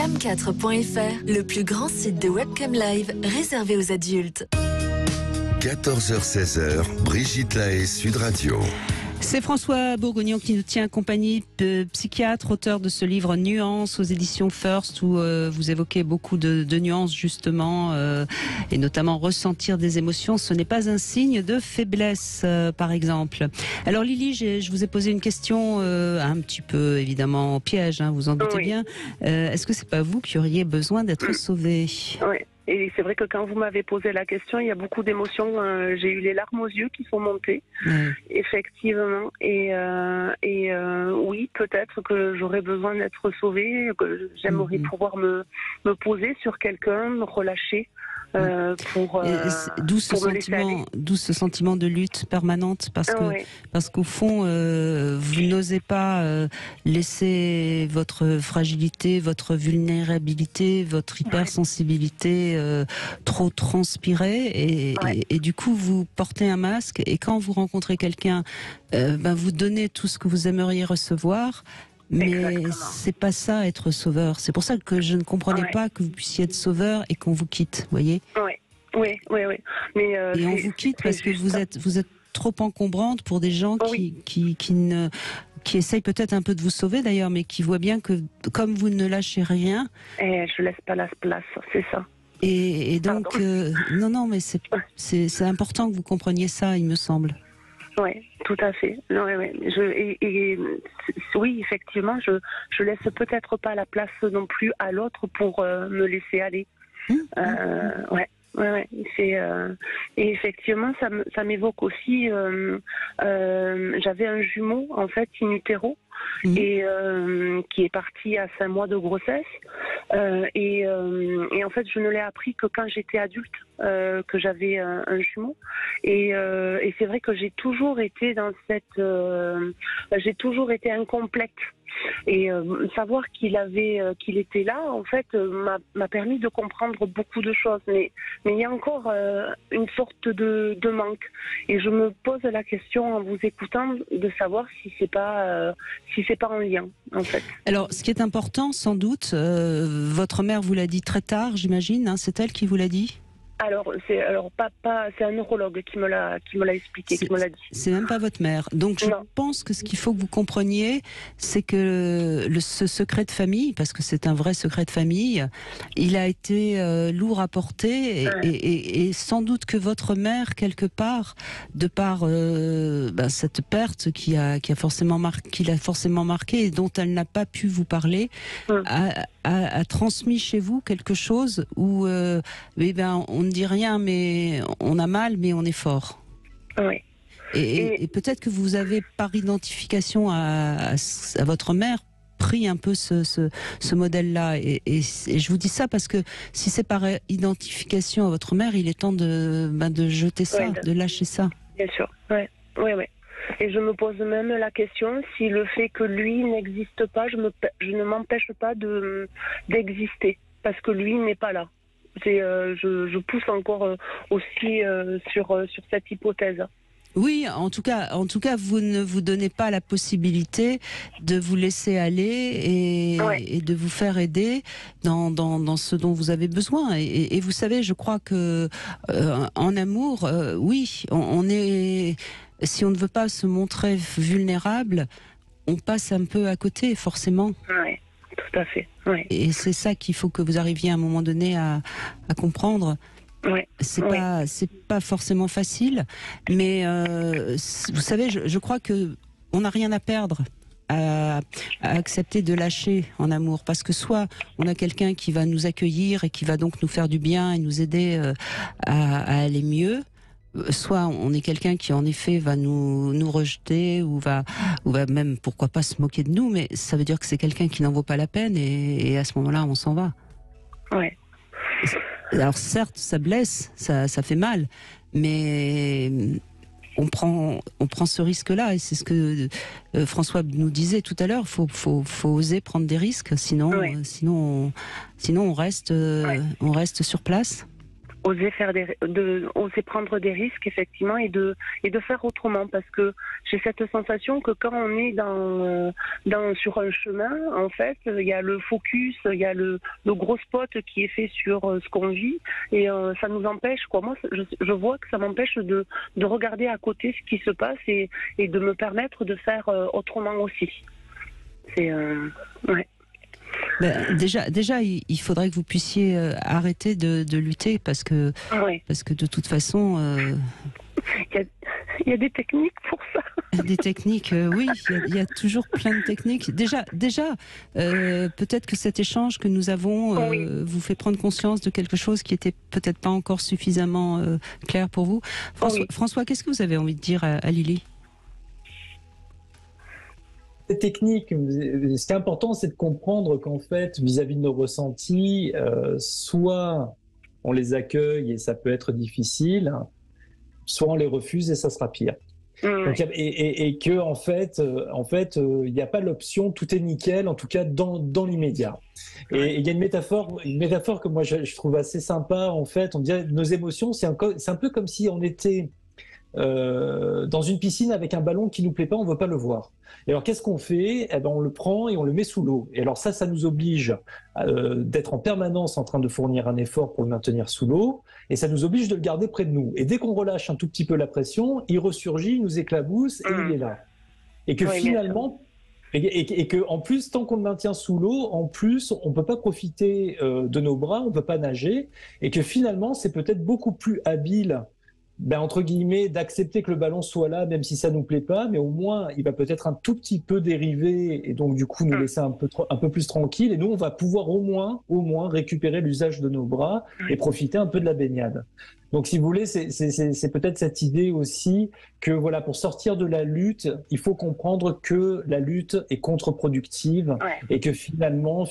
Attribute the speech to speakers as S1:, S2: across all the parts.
S1: Cam4.fr, le plus grand site de webcam live réservé aux adultes.
S2: 14h-16h, Brigitte Lahaie, Sud Radio.
S3: C'est François Bourgognon qui nous tient compagnie, psychiatre, auteur de ce livre Nuances aux éditions First, où vous évoquez beaucoup de nuances justement, et notamment ressentir des émotions. Ce n'est pas un signe de faiblesse, par exemple. Alors Lily, je vous ai posé une question un petit peu évidemment au piège, hein, vous en doutez bien. Est-ce que c'est pas vous qui auriez besoin d'être sauvée?
S4: Oui. Et c'est vrai que quand vous m'avez posé la question, il y a beaucoup d'émotions. J'ai eu les larmes aux yeux qui sont montées, effectivement. Et oui, peut-être que j'aurais besoin d'être sauvée, que j'aimerais pouvoir me poser sur quelqu'un, me relâcher.
S3: D'où ce sentiment de lutte permanente, parce qu'au fond vous n'osez pas laisser votre fragilité, votre vulnérabilité, votre hypersensibilité trop transpirer et du coup vous portez un masque, et quand vous rencontrez quelqu'un vous donnez tout ce que vous aimeriez recevoir. Mais c'est pas ça être sauveur. C'est pour ça que je ne comprenais pas que vous puissiez être sauveur et qu'on vous quitte, voyez.
S4: Oui. Mais
S3: et on vous quitte parce que vous êtes trop encombrante pour des gens qui essayent peut-être un peu de vous sauver d'ailleurs, mais qui voient bien que comme vous ne lâchez rien.
S4: Je laisse pas la place, c'est ça.
S3: Et donc non, mais c'est important que vous compreniez ça, il me semble.
S4: Oui, tout à fait. Oui, effectivement, je laisse peut-être pas la place non plus à l'autre pour me laisser aller. Et effectivement, ça m'évoque aussi. J'avais un jumeau en fait in utero et qui est parti à 5 mois de grossesse. Et en fait, je ne l'ai appris que quand j'étais adulte, que j'avais un jumeau. Et c'est vrai que j'ai toujours été dans j'ai toujours été incomplète. Et savoir qu'il était là, en fait, m'a permis de comprendre beaucoup de choses. Mais il y a encore une sorte de manque. Et je me pose la question en vous écoutant de savoir si c'est pas en lien, en fait.
S3: Alors, ce qui est important, sans doute, votre mère vous l'a dit très tard, j'imagine. Hein, c'est elle qui vous l'a dit? C'est un neurologue qui me l'a expliqué, qui me l'a dit. C'est même pas votre mère. Donc je pense que ce qu'il faut que vous compreniez, c'est que ce secret de famille, parce que c'est un vrai secret de famille, il a été lourd à porter et sans doute que votre mère, quelque part, de par cette perte qui l'a forcément marqué et dont elle n'a pas pu vous parler, a transmis chez vous quelque chose où on ne dit rien, mais on a mal, mais on est fort.
S4: Oui.
S3: Et peut-être que vous avez, par identification à votre mère, pris un peu ce modèle-là. Et je vous dis ça parce que si c'est par identification à votre mère, il est temps de jeter ça, de lâcher ça.
S4: Bien sûr, oui. Et je me pose même la question si le fait que lui n'existe pas, je ne m'empêche pas d'exister, parce que lui n'est pas là. Je pousse encore aussi sur cette hypothèse.
S3: Oui, en tout cas, vous ne vous donnez pas la possibilité de vous laisser aller et de vous faire aider dans ce dont vous avez besoin. Et vous savez, je crois que en amour, on est. Si on ne veut pas se montrer vulnérable, on passe un peu à côté, forcément.
S4: Oui, tout à fait. Ouais.
S3: Et c'est ça qu'il faut que vous arriviez à un moment donné à comprendre.
S4: Ouais.
S3: C'est pas forcément facile, mais vous savez, je crois que on n'a rien à perdre à accepter de lâcher en amour, parce que soit on a quelqu'un qui va nous accueillir et qui va donc nous faire du bien et nous aider à aller mieux. Soit on est quelqu'un qui en effet va nous rejeter ou va même pourquoi pas se moquer de nous, mais ça veut dire que c'est quelqu'un qui n'en vaut pas la peine et à ce moment-là on s'en va.
S4: Ouais.
S3: Alors certes ça blesse, ça fait mal, mais on prend ce risque-là et c'est ce que François nous disait tout à l'heure. Faut oser prendre des risques, sinon on reste sur place.
S4: oser oser prendre des risques effectivement et de faire autrement, parce que j'ai cette sensation que quand on est sur un chemin, en fait, il y a le focus, il y a le gros spot qui est fait sur ce qu'on vit, et ça nous empêche, quoi. Moi, je vois que ça m'empêche de regarder à côté ce qui se passe et de me permettre de faire autrement aussi. C'est ouais.
S3: Ben, déjà, il faudrait que vous puissiez arrêter de lutter parce que de toute façon,
S4: il y a des techniques pour ça.
S3: Des techniques, oui, il y a toujours plein de techniques. Déjà, peut-être que cet échange que nous avons vous fait prendre conscience de quelque chose qui était peut-être pas encore suffisamment clair pour vous. François, qu'est-ce que vous avez envie de dire à Lily ?
S5: Cette technique, ce qui est important, c'est de comprendre qu'en fait, vis-à-vis de nos ressentis, soit on les accueille et ça peut être difficile, soit on les refuse et ça sera pire. Donc, et que en fait, il n'y a pas l'option tout est nickel, en tout cas dans l'immédiat. Et il y a une métaphore que moi je trouve assez sympa. En fait, on dirait nos émotions, c'est un peu comme si on était dans une piscine avec un ballon qui nous plaît pas, on veut pas le voir. Et alors qu'est-ce qu'on fait ? Eh ben on le prend et on le met sous l'eau. Et alors ça nous oblige d'être en permanence en train de fournir un effort pour le maintenir sous l'eau, et ça nous oblige de le garder près de nous. Et dès qu'on relâche un tout petit peu la pression, il ressurgit, il nous éclabousse et il est là. Et que finalement, et que en plus, tant qu'on le maintient sous l'eau, en plus, on peut pas profiter de nos bras, on peut pas nager, et que finalement, c'est peut-être beaucoup plus habile, entre guillemets, d'accepter que le ballon soit là, même si ça nous plaît pas, mais au moins, il va peut-être un tout petit peu dériver et donc du coup nous laisser un peu plus tranquille. Et nous, on va pouvoir au moins récupérer l'usage de nos bras et profiter un peu de la baignade. Donc, si vous voulez, c'est peut-être cette idée aussi que voilà, pour sortir de la lutte, il faut comprendre que la lutte est contre-productive et que finalement,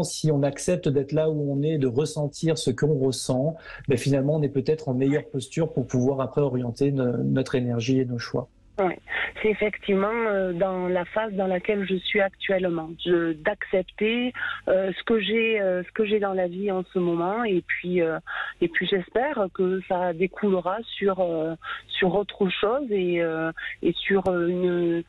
S5: si on accepte d'être là où on est, de ressentir ce qu'on ressent, finalement, on est peut-être en meilleure posture pour pouvoir après orienter notre énergie et nos choix.
S4: Oui, c'est effectivement dans la phase dans laquelle je suis actuellement, d'accepter ce que j'ai dans la vie en ce moment, et puis j'espère que ça découlera sur autre chose et sur une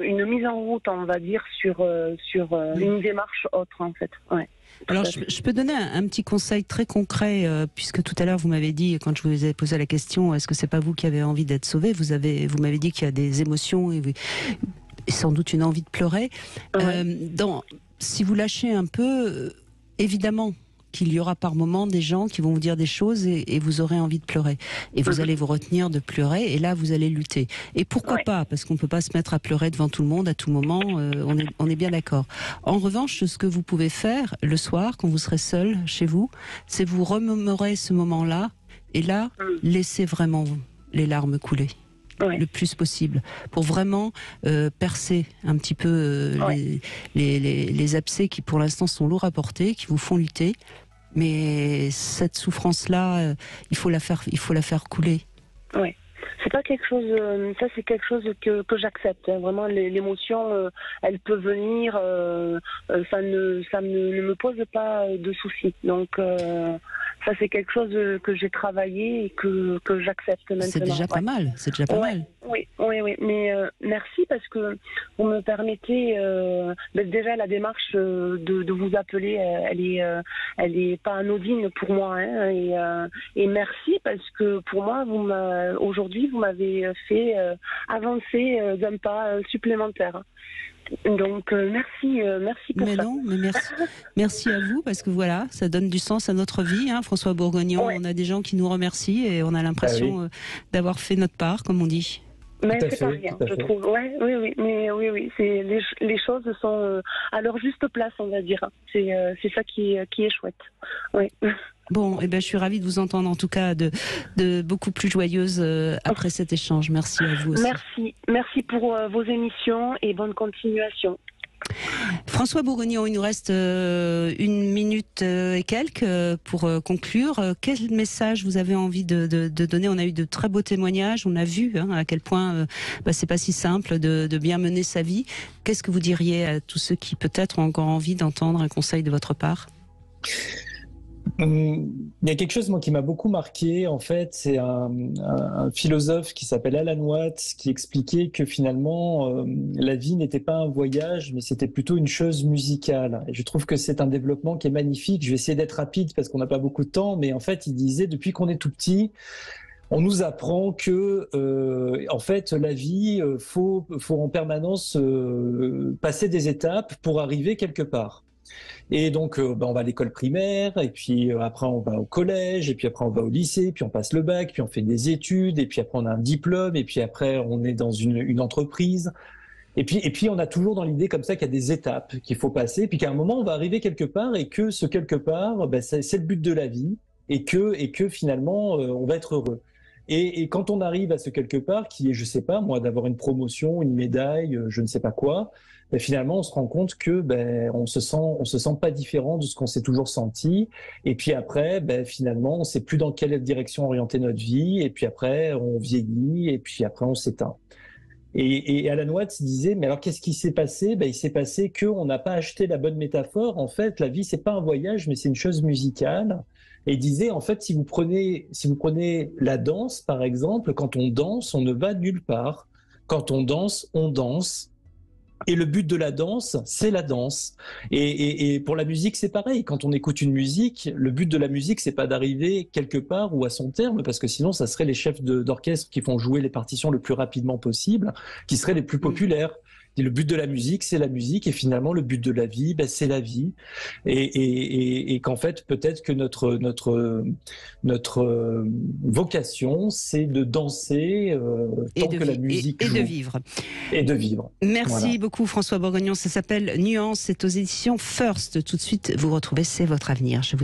S4: mise en route, on va dire, sur une démarche autre en fait. Ouais.
S3: Alors, je peux donner un petit conseil très concret, puisque tout à l'heure, vous m'avez dit, quand je vous ai posé la question, est-ce que c'est pas vous qui avez envie d'être sauvé ? Vous m'avez dit qu'il y a des émotions et sans doute une envie de pleurer. Si vous lâchez un peu, évidemment qu'il y aura par moments des gens qui vont vous dire des choses et vous aurez envie de pleurer. Et vous allez vous retenir de pleurer, et là, vous allez lutter. Et pourquoi pas ? Parce qu'on ne peut pas se mettre à pleurer devant tout le monde à tout moment, on est bien d'accord. En revanche, ce que vous pouvez faire le soir, quand vous serez seul chez vous, c'est vous remémorer ce moment-là, et là, laissez vraiment les larmes couler. Le plus possible, pour vraiment percer un petit peu les abcès qui pour l'instant sont lourds à porter, qui vous font lutter, mais cette souffrance-là, il faut la faire couler.
S4: Oui. C'est pas quelque chose, ça c'est quelque chose que j'accepte. Hein. Vraiment, l'émotion, elle peut venir, ça ne me pose pas de soucis. Donc ça c'est quelque chose que j'ai travaillé et que j'accepte maintenant.
S3: C'est déjà pas mal. C'est déjà pas mal.
S4: Oui. Mais merci parce que vous me permettez. Déjà la démarche de vous appeler, elle est pas anodine pour moi. Hein, et merci parce que pour moi, aujourd'hui, vous m'avez fait avancer d'un pas supplémentaire. Donc merci pour ça.
S3: Mais merci à vous, parce que voilà, ça donne du sens à notre vie. Hein, François Bourgognon, on a des gens qui nous remercient et on a l'impression d'avoir fait notre part, comme on dit.
S4: Mais c'est pas rien, je trouve. Oui. C'est les choses sont à leur juste place, on va dire. C'est ça qui est chouette. Oui.
S3: Bon, je suis ravie de vous entendre, en tout cas, de beaucoup plus joyeuse après cet échange. Merci à vous aussi.
S4: Merci pour vos émissions et bonne continuation.
S3: François Bourgognon, il nous reste 1 minute et quelques pour conclure. Quel message vous avez envie de donner ? On a eu de très beaux témoignages, on a vu à quel point c'est pas si simple de bien mener sa vie. Qu'est-ce que vous diriez à tous ceux qui peut-être ont encore envie d'entendre un conseil de votre part ?
S5: Il y a quelque chose moi qui m'a beaucoup marqué en fait, c'est un philosophe qui s'appelle Alan Watts qui expliquait que finalement la vie n'était pas un voyage mais c'était plutôt une chose musicale. Et je trouve que c'est un développement qui est magnifique. Je vais essayer d'être rapide parce qu'on n'a pas beaucoup de temps, mais en fait il disait depuis qu'on est tout petit, on nous apprend que en fait la vie faut en permanence passer des étapes pour arriver quelque part. Et donc, on va à l'école primaire, et puis après on va au collège, et puis après on va au lycée, puis on passe le bac, puis on fait des études, et puis après on a un diplôme, et puis après on est dans une entreprise. Et puis on a toujours dans l'idée comme ça qu'il y a des étapes qu'il faut passer, puis qu'à un moment on va arriver quelque part, et que ce quelque part, c'est le but de la vie, et que finalement on va être heureux. Et quand on arrive à ce quelque part, qui est, je sais pas moi, d'avoir une promotion, une médaille, je ne sais pas quoi, finalement, on se rend compte que on se sent pas différent de ce qu'on s'est toujours senti. Et puis après, finalement, on sait plus dans quelle direction orienter notre vie. Et puis après, on vieillit. Et puis après, on s'éteint. Et Alan Watts disait, mais alors qu'est-ce qui s'est passé ? Il s'est passé qu'on n'a pas acheté la bonne métaphore. En fait, la vie, c'est pas un voyage, mais c'est une chose musicale. Et il disait, en fait, si vous prenez la danse, par exemple, quand on danse, on ne va nulle part. Quand on danse, on danse. Et le but de la danse, c'est la danse. Et pour la musique, c'est pareil. Quand on écoute une musique, le but de la musique, c'est pas d'arriver quelque part ou à son terme, parce que sinon, ça serait les chefs d'orchestre qui font jouer les partitions le plus rapidement possible, qui seraient les plus populaires. Et le but de la musique, c'est la musique, et finalement, le but de la vie, c'est la vie. Et qu'en fait, peut-être que notre vocation, c'est de danser tant que la musique joue.
S3: Et de vivre.
S5: Et de vivre.
S3: Merci beaucoup, François Bourguignon. Ça s'appelle Nuance, c'est aux éditions First. Tout de suite, vous retrouvez C'est votre avenir.